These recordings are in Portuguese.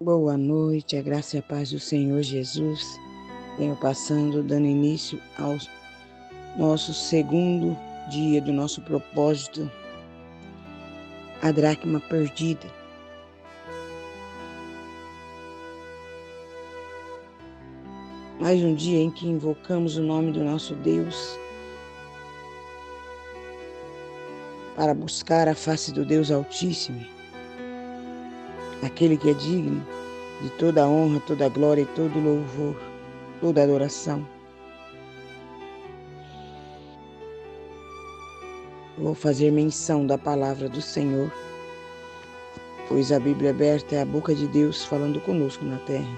Boa noite, a graça e a paz do Senhor Jesus. Venho passando, dando início ao nosso segundo dia do nosso propósito, a dracma perdida. Mais um dia em que invocamos o nome do nosso Deus para buscar a face do Deus Altíssimo, aquele que é digno de toda honra, toda glória e todo louvor, toda adoração. Vou fazer menção da palavra do Senhor, pois a Bíblia aberta é a boca de Deus falando conosco na terra.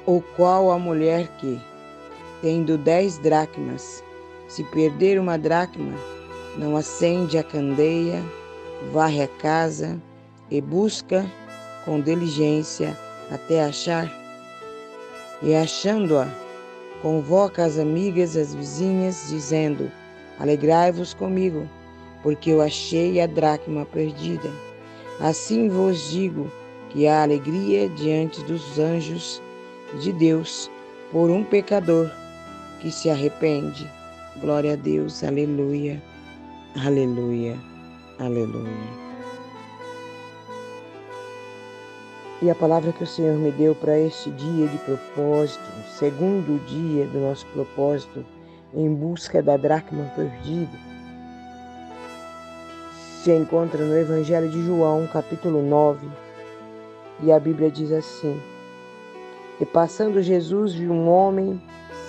Ou qual a mulher que, tendo 10 dracmas, se perder uma dracma, não acende a candeia, varre a casa e busca com diligência até achar? E achando-a, convoca as amigas e as vizinhas, dizendo: alegrai-vos comigo, porque eu achei a dracma perdida. Assim vos digo que há alegria diante dos anjos de Deus por um pecador que se arrepende. Glória a Deus, aleluia, aleluia, aleluia. E a palavra que o Senhor me deu para este dia de propósito, o segundo dia do nosso propósito, em busca da dracma perdida, se encontra no Evangelho de João, capítulo 9, e a Bíblia diz assim: E passando Jesus viu um homem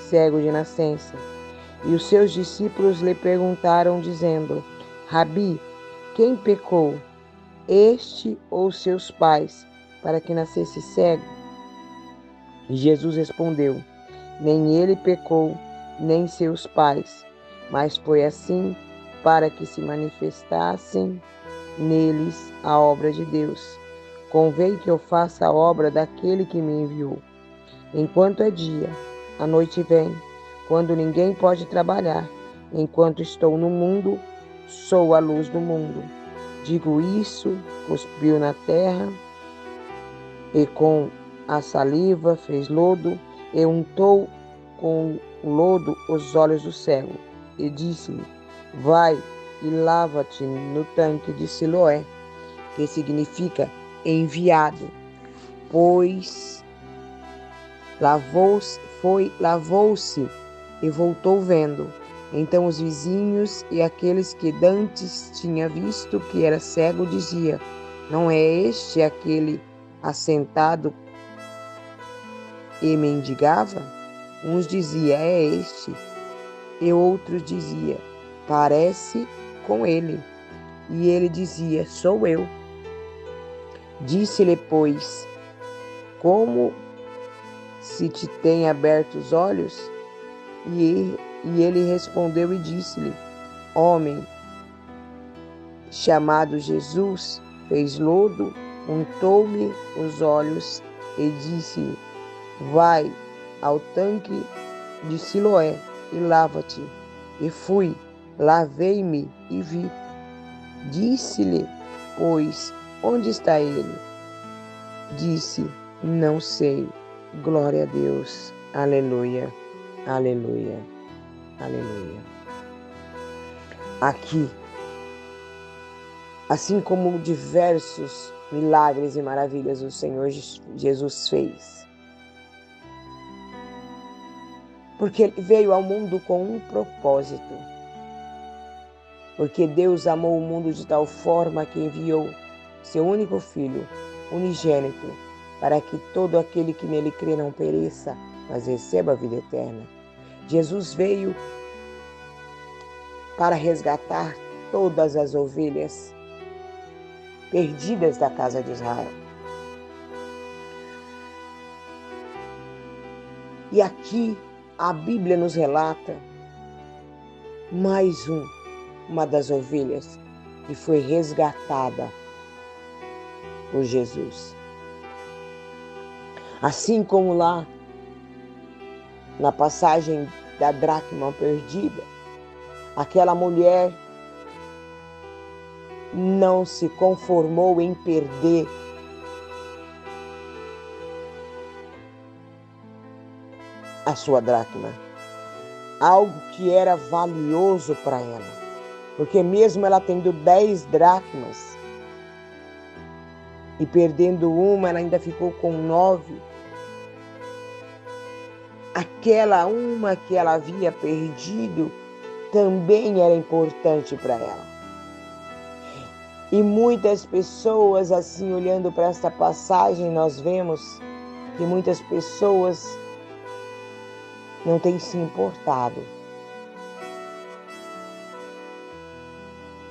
cego de nascença, e os seus discípulos lhe perguntaram, dizendo: Rabi, quem pecou, este ou seus pais, para que nascesse cego? E Jesus respondeu: Nem ele pecou, nem seus pais, mas foi assim para que se manifestassem neles a obra de Deus. Convém que eu faça a obra daquele que me enviou. Enquanto é dia, a noite vem, quando ninguém pode trabalhar. Enquanto estou no mundo, sou a luz do mundo. Digo isso, cuspiu na terra, e com a saliva fez lodo, e untou com o lodo os olhos do cego. E disse-lhe: Vai e lava-te no tanque de Siloé, que significa enviado, pois lavou-se e voltou vendo. Então os vizinhos e aqueles que dantes tinha visto que era cego dizia: Não é este aquele assentado e mendigava? Uns dizia: É este. E outros dizia: Parece com ele. E ele dizia: Sou eu. Disse-lhe, pois: Como se te tem aberto os olhos? E ele respondeu e disse-lhe: Homem chamado Jesus fez lodo, untou-me os olhos e disse-lhe: Vai ao tanque de Siloé e lava-te. E fui, lavei-me e vi. Disse-lhe, pois, onde está ele? Disse: Não sei. Glória a Deus. Aleluia. Aleluia. Aleluia. Aqui, assim como diversos milagres e maravilhas o Senhor Jesus fez, porque ele veio ao mundo com um propósito. Porque Deus amou o mundo de tal forma que enviou seu único Filho, unigênito, para que todo aquele que nele crê não pereça, mas receba a vida eterna. Jesus veio para resgatar todas as ovelhas perdidas da casa de Israel. E aqui a Bíblia nos relata mais uma das ovelhas que foi resgatada por Jesus. Assim como lá na passagem da dracma perdida, aquela mulher não se conformou em perder a sua dracma, algo que era valioso para ela, porque mesmo ela tendo 10 dracmas e perdendo uma, ela ainda ficou com 9. Aquela uma que ela havia perdido também era importante para ela. E muitas pessoas, assim, olhando para esta passagem, nós vemos que muitas pessoas não têm se importado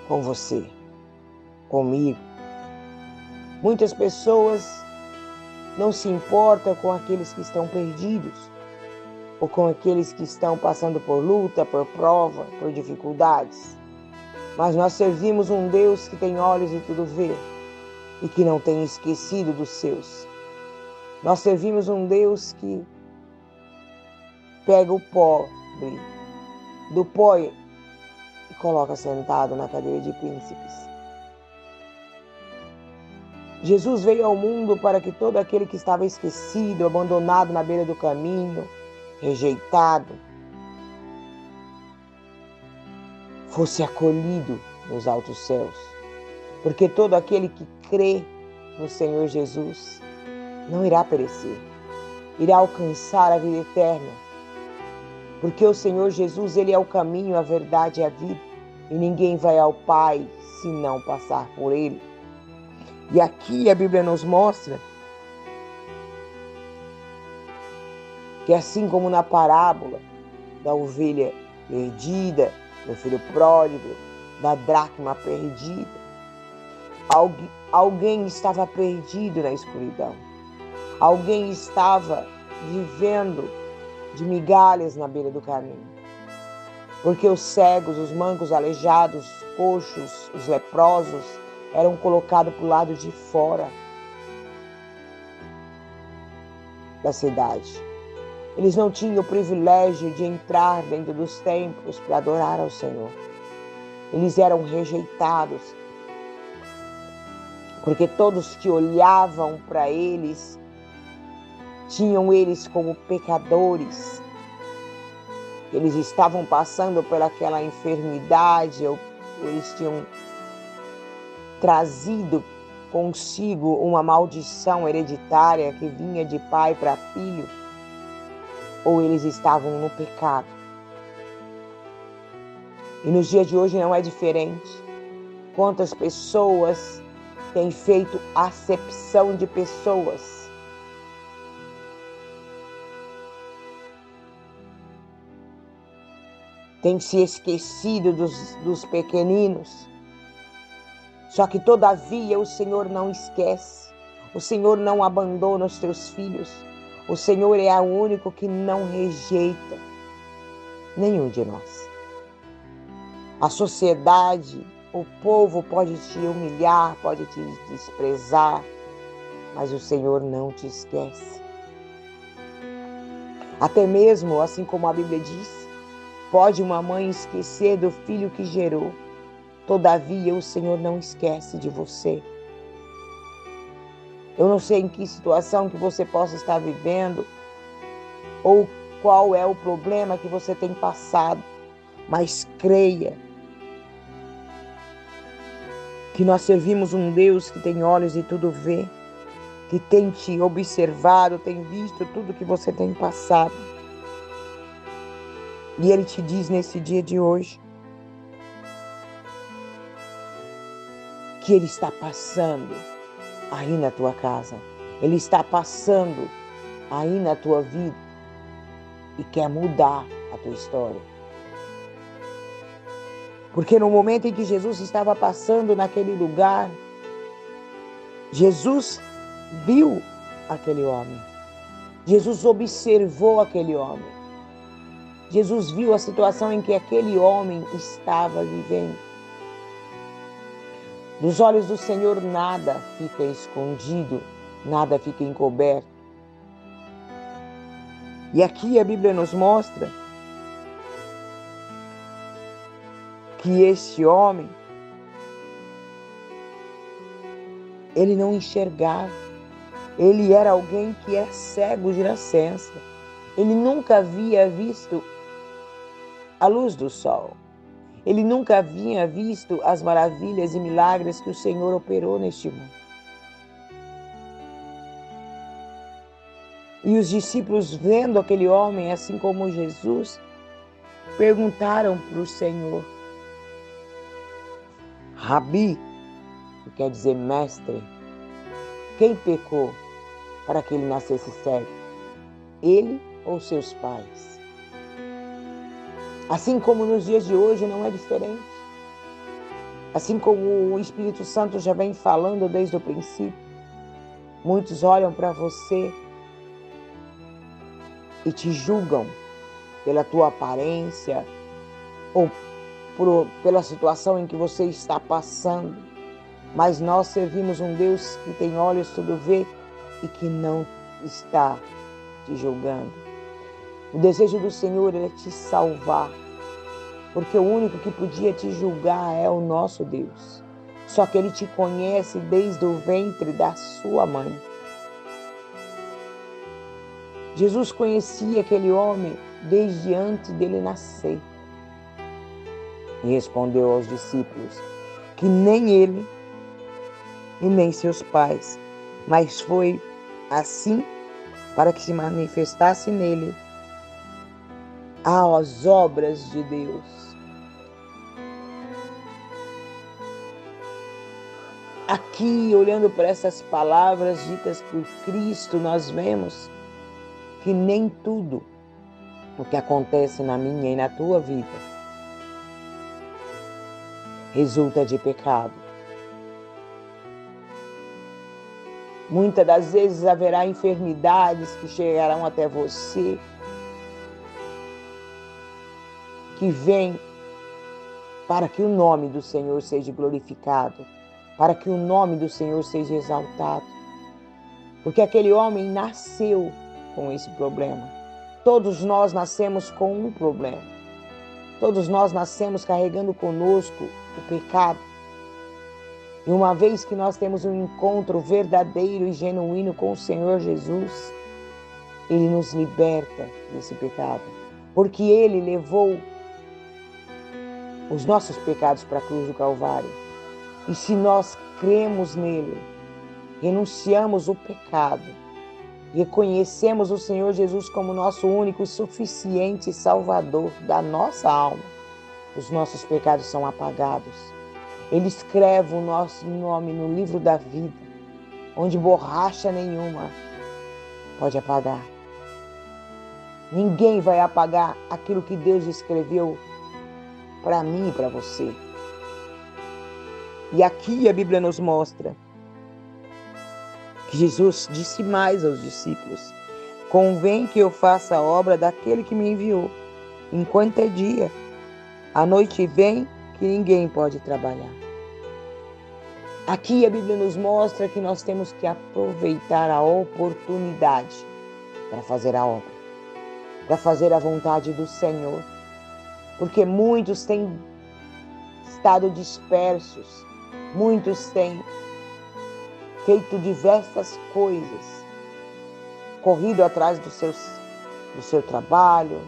com você, comigo. Muitas pessoas não se importam com aqueles que estão perdidos, ou com aqueles que estão passando por luta, por prova, por dificuldades. Mas nós servimos um Deus que tem olhos e tudo vê, e que não tem esquecido dos seus. Nós servimos um Deus que pega o pobre do pó e coloca sentado na cadeira de príncipes. Jesus veio ao mundo para que todo aquele que estava esquecido, abandonado na beira do caminho, rejeitado, fosse acolhido nos altos céus. Porque todo aquele que crê no Senhor Jesus não irá perecer, irá alcançar a vida eterna. Porque o Senhor Jesus, Ele é o caminho, a verdade e a vida. E ninguém vai ao Pai se não passar por Ele. E aqui a Bíblia nos mostra que assim como na parábola da ovelha perdida, do filho pródigo, da dracma perdida, alguém estava perdido na escuridão. Alguém estava vivendo de migalhas na beira do caminho. Porque os cegos, os mancos, aleijados, os coxos, os leprosos eram colocados para o lado de fora da cidade. Eles não tinham o privilégio de entrar dentro dos templos para adorar ao Senhor. Eles eram rejeitados, porque todos que olhavam para eles, tinham eles como pecadores. Eles estavam passando por aquela enfermidade, ou eles tinham trazido consigo uma maldição hereditária que vinha de pai para filho, ou eles estavam no pecado. E nos dias de hoje não é diferente. Quantas pessoas têm feito acepção de pessoas? Tem se esquecido dos pequeninos. Só que todavia o Senhor não esquece. O Senhor não abandona os teus filhos. O Senhor é o único que não rejeita nenhum de nós. A sociedade, o povo pode te humilhar, pode te desprezar, mas o Senhor não te esquece. Até mesmo, assim como a Bíblia diz, pode uma mãe esquecer do filho que gerou, todavia o Senhor não esquece de você. Eu não sei em que situação que você possa estar vivendo, ou qual é o problema que você tem passado, mas creia que nós servimos um Deus que tem olhos e tudo vê, que tem te observado, tem visto tudo que você tem passado. E Ele te diz nesse dia de hoje que Ele está passando aí na tua casa. Ele está passando aí na tua vida e quer mudar a tua história. Porque no momento em que Jesus estava passando naquele lugar, Jesus viu aquele homem. Jesus observou aquele homem. Jesus viu a situação em que aquele homem estava vivendo. Dos olhos do Senhor nada fica escondido, nada fica encoberto. E aqui a Bíblia nos mostra que este homem, Ele não enxergava. Ele era alguém que era cego de nascença. Ele nunca havia visto a luz do sol. Ele nunca havia visto as maravilhas e milagres que o Senhor operou neste mundo. E os discípulos, vendo aquele homem, assim como Jesus, perguntaram para o Senhor: Rabi, que quer dizer mestre, quem pecou para que ele nascesse cego? Ele ou seus pais? Assim como nos dias de hoje não é diferente. Assim como o Espírito Santo já vem falando desde o princípio. Muitos olham para você e te julgam pela tua aparência ou pela situação em que você está passando. Mas nós servimos um Deus que tem olhos, tudo vê e que não está te julgando. O desejo do Senhor é te salvar, porque o único que podia te julgar é o nosso Deus. Só que Ele te conhece desde o ventre da sua mãe. Jesus conhecia aquele homem desde antes dele nascer. E respondeu aos discípulos que nem ele e nem seus pais, mas foi assim para que se manifestasse nele as obras de Deus. Aqui, olhando para essas palavras ditas por Cristo, nós vemos que nem tudo o que acontece na minha e na tua vida resulta de pecado. Muitas das vezes haverá enfermidades que chegarão até você, que vêm para que o nome do Senhor seja glorificado, para que o nome do Senhor seja exaltado. Porque aquele homem nasceu com esse problema. Todos nós nascemos com um problema. Todos nós nascemos carregando conosco o pecado. E uma vez que nós temos um encontro verdadeiro e genuíno com o Senhor Jesus, Ele nos liberta desse pecado. Porque Ele levou os nossos pecados para a cruz do Calvário. E se nós cremos nele, renunciamos o pecado, reconhecemos o Senhor Jesus como nosso único e suficiente Salvador da nossa alma, os nossos pecados são apagados. Ele escreve o nosso nome no livro da vida, onde borracha nenhuma pode apagar. Ninguém vai apagar aquilo que Deus escreveu para mim e para você. E aqui a Bíblia nos mostra que Jesus disse mais aos discípulos: convém que eu faça a obra daquele que me enviou, enquanto é dia. A noite vem que ninguém pode trabalhar. Aqui a Bíblia nos mostra que nós temos que aproveitar a oportunidade para fazer a obra, para fazer a vontade do Senhor. Porque muitos têm estado dispersos, muitos têm feito diversas coisas, corrido atrás do seu trabalho,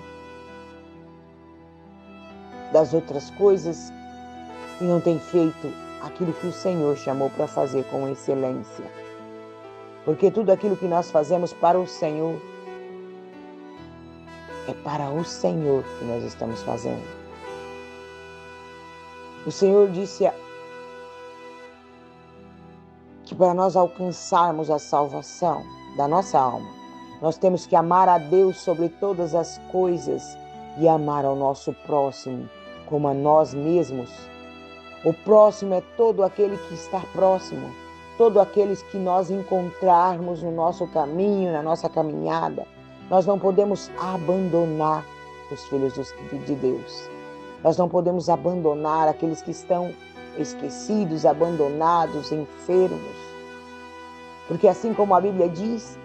das outras coisas, e não tem feito aquilo que o Senhor chamou para fazer com excelência. Porque tudo aquilo que nós fazemos para o Senhor, é para o Senhor que nós estamos fazendo. O Senhor disse que para nós alcançarmos a salvação da nossa alma, nós temos que amar a Deus sobre todas as coisas e amar ao nosso próximo como a nós mesmos. O próximo é todo aquele que está próximo, todo aqueles que nós encontrarmos no nosso caminho, na nossa caminhada. Nós não podemos abandonar os filhos de Deus. Nós não podemos abandonar aqueles que estão esquecidos, abandonados, enfermos. Porque assim como a Bíblia diz,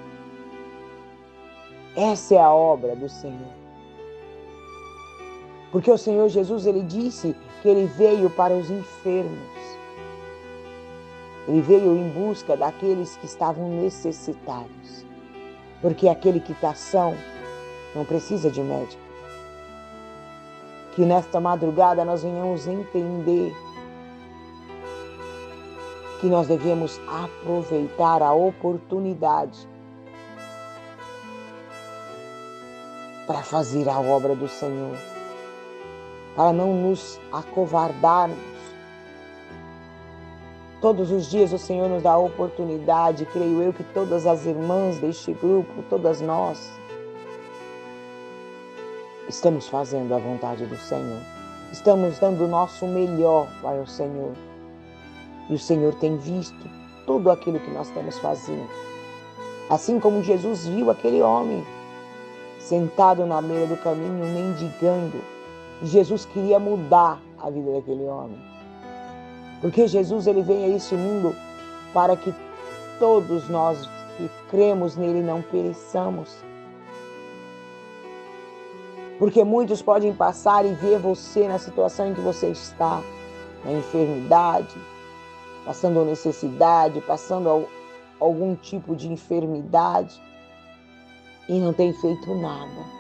essa é a obra do Senhor. Porque o Senhor Jesus, Ele disse que Ele veio para os enfermos. Ele veio em busca daqueles que estavam necessitados. Porque aquele que está são não precisa de médico. Que nesta madrugada nós venhamos entender que nós devemos aproveitar a oportunidade para fazer a obra do Senhor, para não nos acovardarmos. Todos os dias o Senhor nos dá a oportunidade, creio eu que todas as irmãs deste grupo, todas nós, estamos fazendo a vontade do Senhor. Estamos dando o nosso melhor para o Senhor. E o Senhor tem visto tudo aquilo que nós estamos fazendo. Assim como Jesus viu aquele homem sentado na beira do caminho, mendigando. E Jesus queria mudar a vida daquele homem. Porque Jesus, ele veio a este mundo para que todos nós que cremos nele não pereçamos. Porque muitos podem passar e ver você na situação em que você está, na enfermidade, passando necessidade, passando algum tipo de enfermidade e não tem feito nada.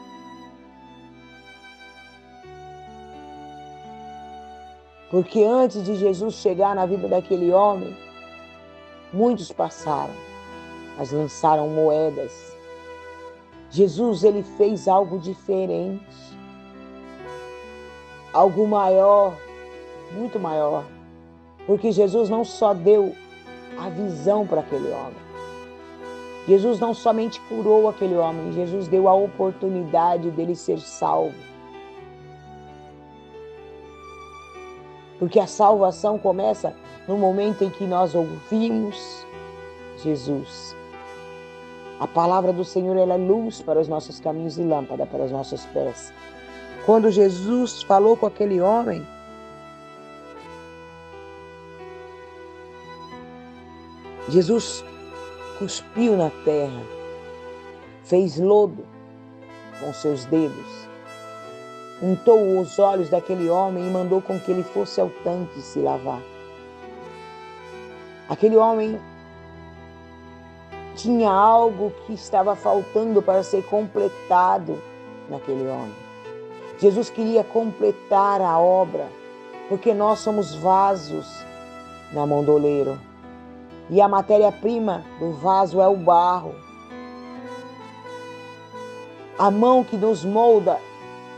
Porque antes de Jesus chegar na vida daquele homem, muitos passaram, mas lançaram moedas. Jesus, ele fez algo diferente, algo maior, muito maior. Porque Jesus não só deu a visão para aquele homem. Jesus não somente curou aquele homem, Jesus deu a oportunidade dele ser salvo. Porque a salvação começa no momento em que nós ouvimos Jesus. A palavra do Senhor, ela é luz para os nossos caminhos e lâmpada para os nossos pés. Quando Jesus falou com aquele homem, Jesus cuspiu na terra, fez lodo com seus dedos, untou os olhos daquele homem e mandou com que ele fosse ao tanque se lavar. Aquele homem tinha algo que estava faltando para ser completado naquele homem. Jesus queria completar a obra, porque nós somos vasos na mão do oleiro. E a matéria-prima do vaso é o barro. A mão que nos molda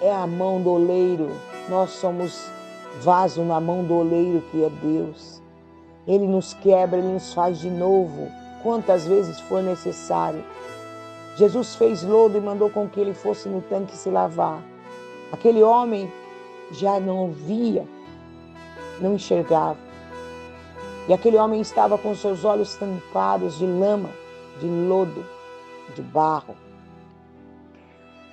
é a mão do oleiro. Nós somos vaso na mão do oleiro, que é Deus. Ele nos quebra, ele nos faz de novo, quantas vezes for necessário. Jesus fez lodo e mandou com que ele fosse no tanque se lavar. Aquele homem já não via, não enxergava. E aquele homem estava com seus olhos tampados de lama, de lodo, de barro.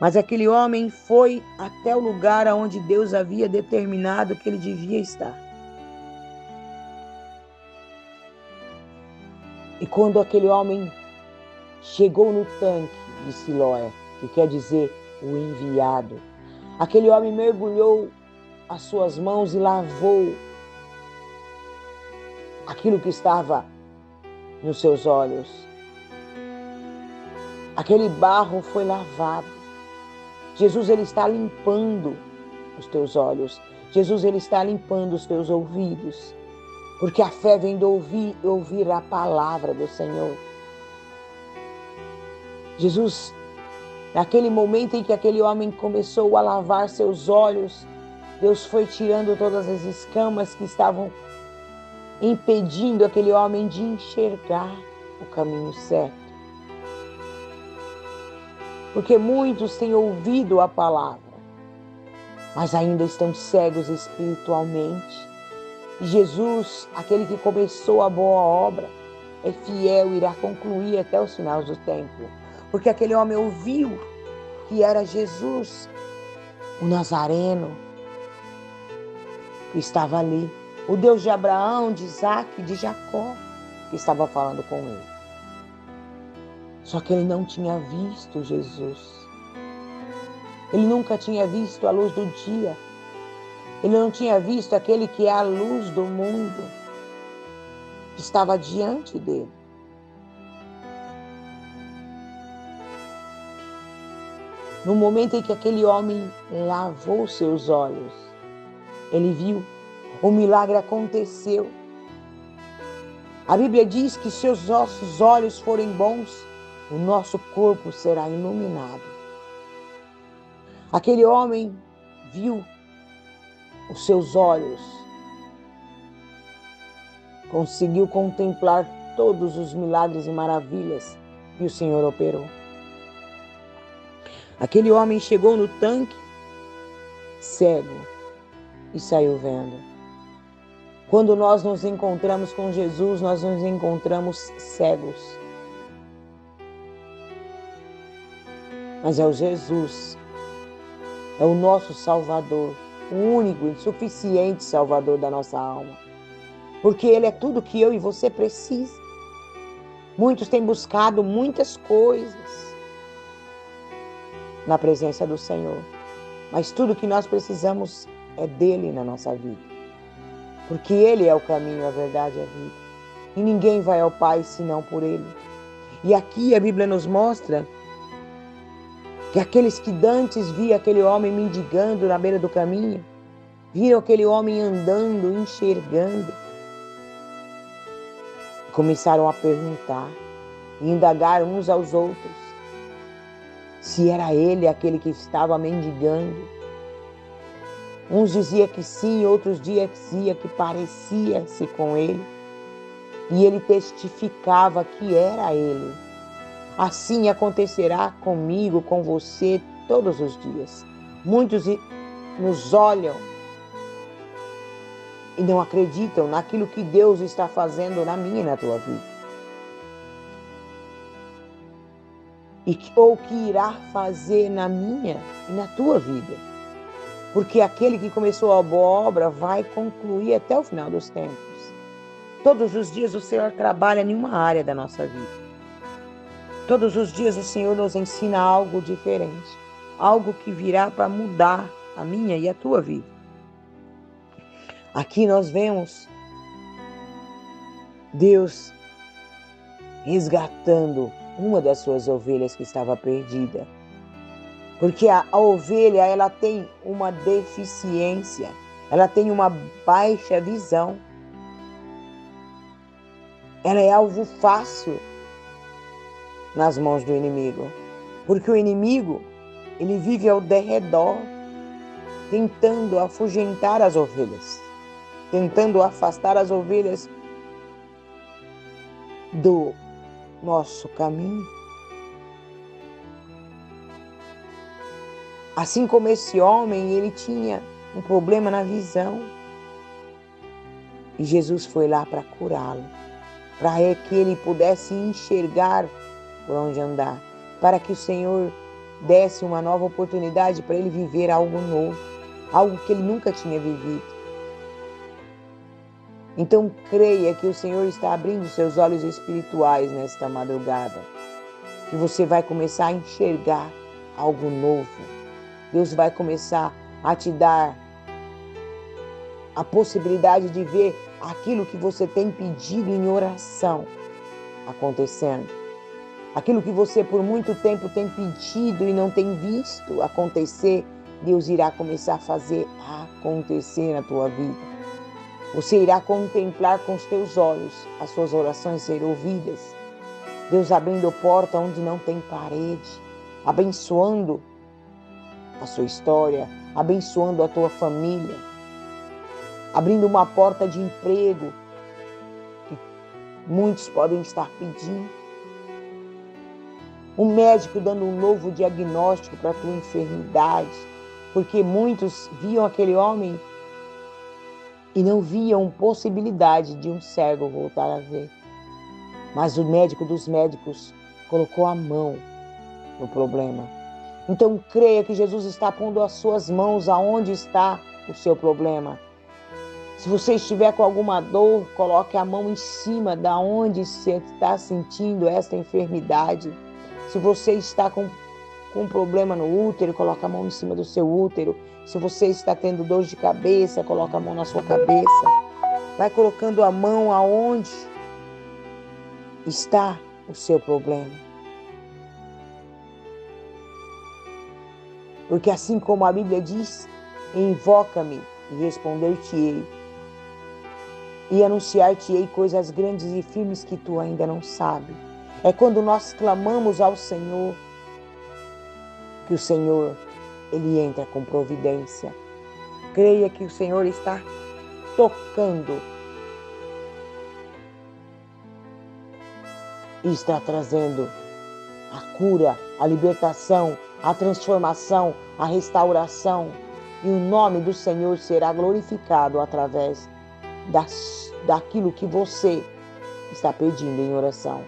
Mas aquele homem foi até o lugar onde Deus havia determinado que ele devia estar. E quando aquele homem chegou no tanque de Siloé, que quer dizer o enviado, aquele homem mergulhou as suas mãos e lavou aquilo que estava nos seus olhos. Aquele barro foi lavado. Jesus, ele está limpando os teus olhos. Jesus, ele está limpando os teus ouvidos. Porque a fé vem de ouvir a palavra do Senhor. Jesus, naquele momento em que aquele homem começou a lavar seus olhos, Deus foi tirando todas as escamas que estavam impedindo aquele homem de enxergar o caminho certo. Porque muitos têm ouvido a palavra, mas ainda estão cegos espiritualmente. E Jesus, aquele que começou a boa obra, é fiel e irá concluir até os finais do tempo. Porque aquele homem ouviu que era Jesus, o Nazareno, que estava ali. O Deus de Abraão, de Isaac e de Jacó, que estava falando com ele. Só que ele não tinha visto Jesus. Ele nunca tinha visto a luz do dia. Ele não tinha visto aquele que é a luz do mundo. que estava diante dele. No momento em que aquele homem lavou seus olhos, ele viu, o milagre aconteceu. A Bíblia diz que se os nossos olhos forem bons, o nosso corpo será iluminado. Aquele homem viu os seus olhos, conseguiu contemplar todos os milagres e maravilhas que o Senhor operou. Aquele homem chegou no tanque cego e saiu vendo. Quando nós nos encontramos com Jesus, nós nos encontramos cegos. Mas é o Jesus, é o nosso Salvador, o único e suficiente Salvador da nossa alma. Porque Ele é tudo que eu e você precisa. Muitos têm buscado muitas coisas na presença do Senhor. Mas tudo que nós precisamos é dele na nossa vida. Porque Ele é o caminho, a verdade e a vida. E ninguém vai ao Pai senão por Ele. E aqui a Bíblia nos mostra que aqueles que dantes viam aquele homem mendigando na beira do caminho, viram aquele homem andando, enxergando, começaram a perguntar e indagar uns aos outros se era ele aquele que estava mendigando. Uns diziam que sim, outros diziam que parecia-se com ele. E ele testificava que era ele. Assim acontecerá comigo, com você, todos os dias. Muitos nos olham e não acreditam naquilo que Deus está fazendo na minha e na tua vida. Ou que irá fazer na minha e na tua vida. Porque aquele que começou a boa obra vai concluir até o final dos tempos. Todos os dias o Senhor trabalha em uma área da nossa vida. Todos os dias o Senhor nos ensina algo diferente. Algo que virá para mudar a minha e a tua vida. Aqui nós vemos Deus resgatando uma das suas ovelhas que estava perdida. Porque a ovelha, ela tem uma deficiência, ela tem uma baixa visão. Ela é alvo fácil nas mãos do inimigo. Porque o inimigo, ele vive ao derredor, tentando afugentar as ovelhas, tentando afastar as ovelhas do nosso caminho. Assim como esse homem, ele tinha um problema na visão. E Jesus foi lá para curá-lo, para que ele pudesse enxergar por onde andar, para que o Senhor desse uma nova oportunidade para ele viver algo novo, algo que ele nunca tinha vivido. Então creia que o Senhor está abrindo seus olhos espirituais nesta madrugada, que você vai começar a enxergar algo novo. Deus vai começar a te dar a possibilidade de ver aquilo que você tem pedido em oração acontecendo. Aquilo que você por muito tempo tem pedido e não tem visto acontecer, Deus irá começar a fazer acontecer na tua vida. Você irá contemplar com os teus olhos as suas orações serem ouvidas. Deus abrindo porta onde não tem parede, abençoando a sua história, abençoando a tua família, abrindo uma porta de emprego que muitos podem estar pedindo. Um médico dando um novo diagnóstico para a tua enfermidade, porque muitos viam aquele homem e não viam possibilidade de um cego voltar a ver. Mas o médico dos médicos colocou a mão no problema. Então creia que Jesus está pondo as suas mãos aonde está o seu problema. Se você estiver com alguma dor, coloque a mão em cima da onde você está sentindo esta enfermidade. Se você está com um problema no útero, coloque a mão em cima do seu útero. Se você está tendo dor de cabeça, coloque a mão na sua cabeça. Vai colocando a mão aonde está o seu problema. Porque assim como a Bíblia diz, invoca-me e responder-te-ei, e anunciar-te-ei coisas grandes e firmes que tu ainda não sabes. É quando nós clamamos ao Senhor, que o Senhor, Ele entra com providência. Creia que o Senhor está tocando e está trazendo a cura, a libertação, a transformação, a restauração. E o nome do Senhor será glorificado através daquilo que você está pedindo em oração.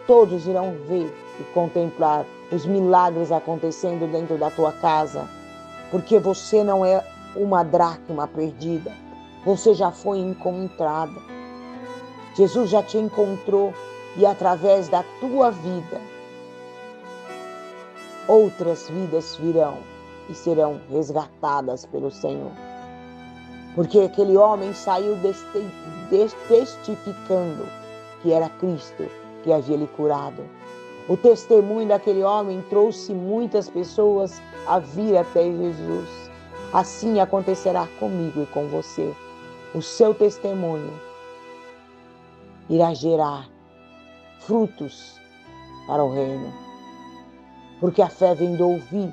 Todos irão ver e contemplar os milagres acontecendo dentro da tua casa, porque você não é uma dracma perdida, você já foi encontrada. Jesus já te encontrou e através da tua vida, outras vidas virão e serão resgatadas pelo Senhor. Porque aquele homem saiu testificando que era Cristo que havia lhe curado. O testemunho daquele homem trouxe muitas pessoas a vir até Jesus. Assim acontecerá comigo e com você. O seu testemunho irá gerar frutos para o reino. Porque a fé vem do ouvir,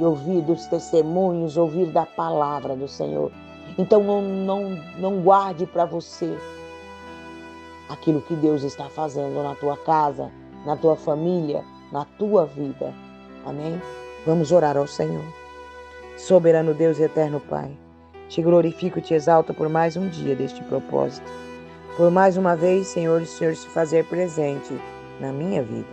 e ouvir dos testemunhos, ouvir da palavra do Senhor. Então não guarde para você aquilo que Deus está fazendo na tua casa, na tua família, na tua vida. Amém? Vamos orar ao Senhor. Soberano Deus e eterno Pai, te glorifico e te exalto por mais um dia deste propósito. Por mais uma vez, Senhor, o Senhor se fazer presente na minha vida.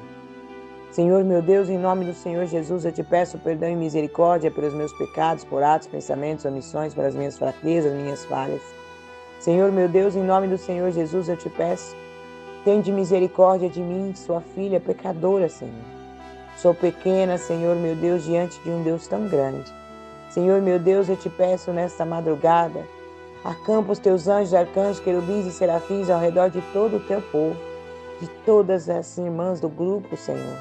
Senhor, meu Deus, em nome do Senhor Jesus, eu te peço perdão e misericórdia pelos meus pecados, por atos, pensamentos, omissões, pelas minhas fraquezas, minhas falhas. Senhor, meu Deus, em nome do Senhor Jesus, eu te peço, tende misericórdia de mim, sua filha pecadora, Senhor. Sou pequena, Senhor, meu Deus, diante de um Deus tão grande. Senhor, meu Deus, eu te peço nesta madrugada, acampa os teus anjos, arcanjos, querubins e serafins ao redor de todo o teu povo, de todas as irmãs do grupo, Senhor.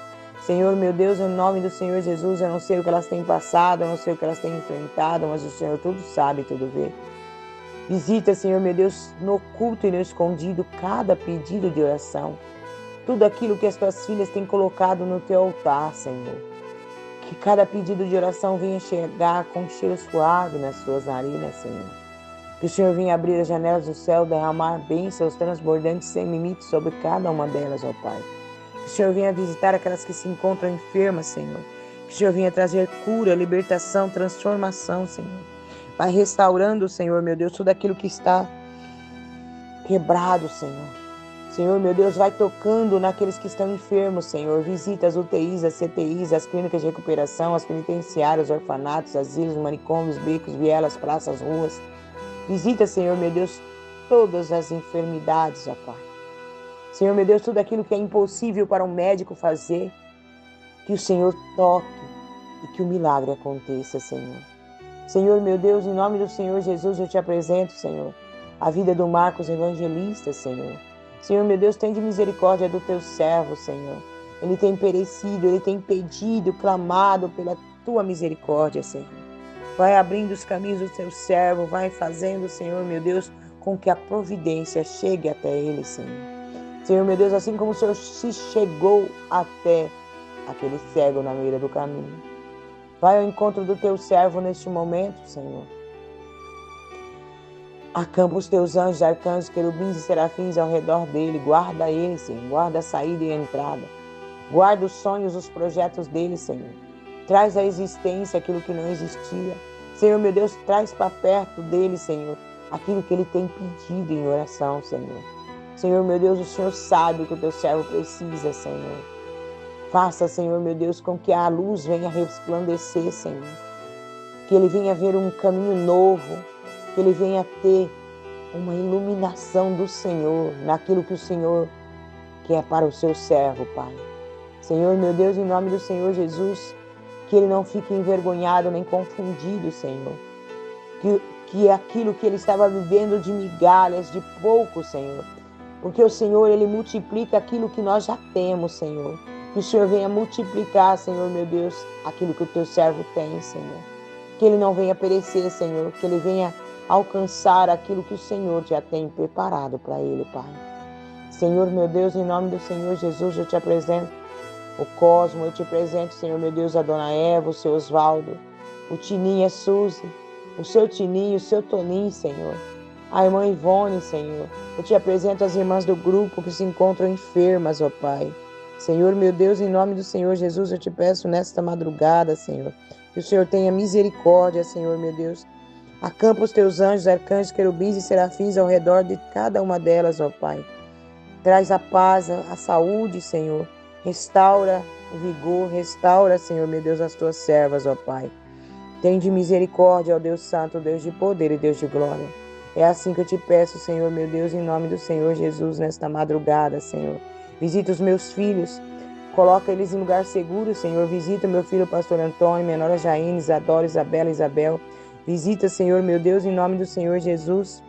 Senhor, meu Deus, em nome do Senhor Jesus, eu não sei o que elas têm passado, eu não sei o que elas têm enfrentado, mas o Senhor tudo sabe, tudo vê. Visita, Senhor, meu Deus, no oculto e no escondido, cada pedido de oração. Tudo aquilo que as tuas filhas têm colocado no teu altar, Senhor. Que cada pedido de oração venha chegar com cheiro suave nas tuas narinas, Senhor. Que o Senhor venha abrir as janelas do céu, derramar bênçãos transbordantes sem limites sobre cada uma delas, ó Pai. Que o Senhor venha visitar aquelas que se encontram enfermas, Senhor. Que o Senhor venha trazer cura, libertação, transformação, Senhor. Vai restaurando, Senhor, meu Deus, tudo aquilo que está quebrado, Senhor. Senhor, meu Deus, vai tocando naqueles que estão enfermos, Senhor. Visita as UTIs, as CTIs, as clínicas de recuperação, as penitenciárias, orfanatos, asilos, manicômios, becos, vielas, praças, ruas. Visita, Senhor, meu Deus, todas as enfermidades, ó Pai. Senhor, meu Deus, tudo aquilo que é impossível para um médico fazer, que o Senhor toque e que o milagre aconteça, Senhor. Senhor, meu Deus, em nome do Senhor Jesus, eu te apresento, Senhor, a vida do Marcos Evangelista, Senhor. Senhor, meu Deus, tem de misericórdia do teu servo, Senhor. Ele tem perecido, ele tem pedido, clamado pela tua misericórdia, Senhor. Vai abrindo os caminhos do teu servo, vai fazendo, Senhor, meu Deus, com que a providência chegue até ele, Senhor. Senhor, meu Deus, assim como o Senhor se chegou até aquele cego na beira do caminho. Vai ao encontro do teu servo neste momento, Senhor. Acampa os teus anjos, arcanjos, querubins e serafins ao redor dele. Guarda ele, Senhor. Guarda a saída e a entrada. Guarda os sonhos, os projetos dele, Senhor. Traz à existência aquilo que não existia. Senhor, meu Deus, traz para perto dele, Senhor, aquilo que ele tem pedido em oração, Senhor. Senhor, meu Deus, o Senhor sabe o que o teu servo precisa, Senhor. Faça, Senhor, meu Deus, com que a luz venha resplandecer, Senhor. Que ele venha ver um caminho novo. Que ele venha ter uma iluminação do Senhor naquilo que o Senhor quer para o seu servo, Pai. Senhor, meu Deus, em nome do Senhor Jesus, que ele não fique envergonhado nem confundido, Senhor. Que aquilo que ele estava vivendo de migalhas, de pouco, Senhor, Porque o Senhor, Ele multiplica aquilo que nós já temos, Senhor. Que o Senhor venha multiplicar, Senhor, meu Deus, aquilo que o teu servo tem, Senhor. Que ele não venha perecer, Senhor. Que ele venha alcançar aquilo que o Senhor já tem preparado para ele, Pai. Senhor, meu Deus, em nome do Senhor Jesus, eu te apresento o Cosmo, eu te apresento, Senhor, meu Deus, a Dona Eva, o seu Osvaldo, o Tininho, a Suzy, o seu Tininho, o seu Toninho, Senhor. A irmã Ivone, Senhor. Eu te apresento as irmãs do grupo que se encontram enfermas, ó Pai. Senhor, meu Deus, em nome do Senhor Jesus, eu te peço nesta madrugada, Senhor, que o Senhor tenha misericórdia, Senhor, meu Deus. Acampa os teus anjos, arcanjos, querubins e serafins ao redor de cada uma delas, ó Pai. Traz a paz, a saúde, Senhor. Restaura o vigor, restaura, Senhor, meu Deus, as tuas servas, ó Pai. Tende misericórdia, ó Deus Santo, Deus de poder e Deus de glória. É assim que eu te peço, Senhor, meu Deus, em nome do Senhor Jesus, nesta madrugada, Senhor. Visita os meus filhos, coloca eles em lugar seguro, Senhor. Visita meu filho, pastor Antônio, minha nora Jaine, Isadora, Isabela, Isabel. Visita, Senhor, meu Deus, em nome do Senhor Jesus.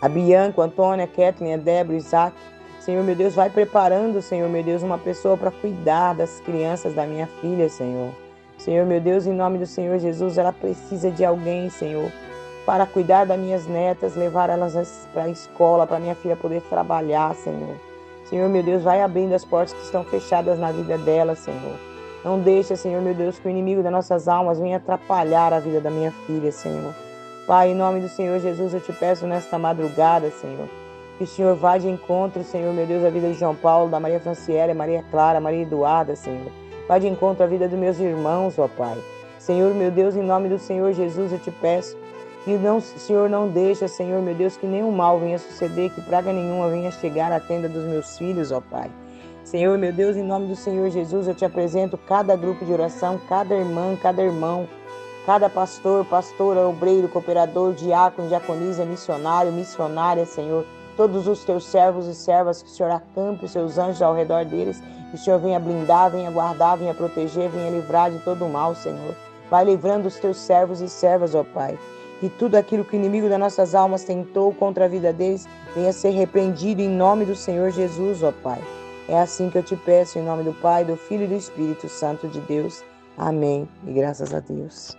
A Bianca, a Antônia, a Kathleen, a Débora, o Isaac. Senhor, meu Deus, vai preparando, Senhor, meu Deus, uma pessoa para cuidar das crianças da minha filha, Senhor. Senhor, meu Deus, em nome do Senhor Jesus, ela precisa de alguém, Senhor, para cuidar das minhas netas, levar elas para a escola, para minha filha poder trabalhar, Senhor. Senhor, meu Deus, vai abrindo as portas que estão fechadas na vida dela, Senhor. Não deixa, Senhor, meu Deus, que o inimigo das nossas almas venha atrapalhar a vida da minha filha, Senhor. Pai, em nome do Senhor Jesus, eu te peço nesta madrugada, Senhor, que o Senhor vá de encontro, Senhor, meu Deus, a vida de João Paulo, da Maria Franciele, Maria Clara, Maria Eduarda, Senhor. Vá de encontro à vida dos meus irmãos, ó Pai. Senhor, meu Deus, em nome do Senhor Jesus, eu te peço que o Senhor não deixa, Senhor, meu Deus, que nenhum mal venha suceder, que praga nenhuma venha chegar à tenda dos meus filhos, ó Pai. Senhor, meu Deus, em nome do Senhor Jesus, eu te apresento cada grupo de oração, cada irmã, cada irmão, cada pastor, pastora, obreiro, cooperador, diácono, diaconisa, missionário, missionária, Senhor. Todos os teus servos e servas, que o Senhor acampe os seus anjos ao redor deles, que o Senhor venha blindar, venha guardar, venha proteger, venha livrar de todo o mal, Senhor. Vai livrando os teus servos e servas, ó Pai. Que tudo aquilo que o inimigo das nossas almas tentou contra a vida deles venha ser repreendido em nome do Senhor Jesus, ó Pai. É assim que eu te peço, em nome do Pai, do Filho e do Espírito Santo de Deus. Amém. E graças a Deus.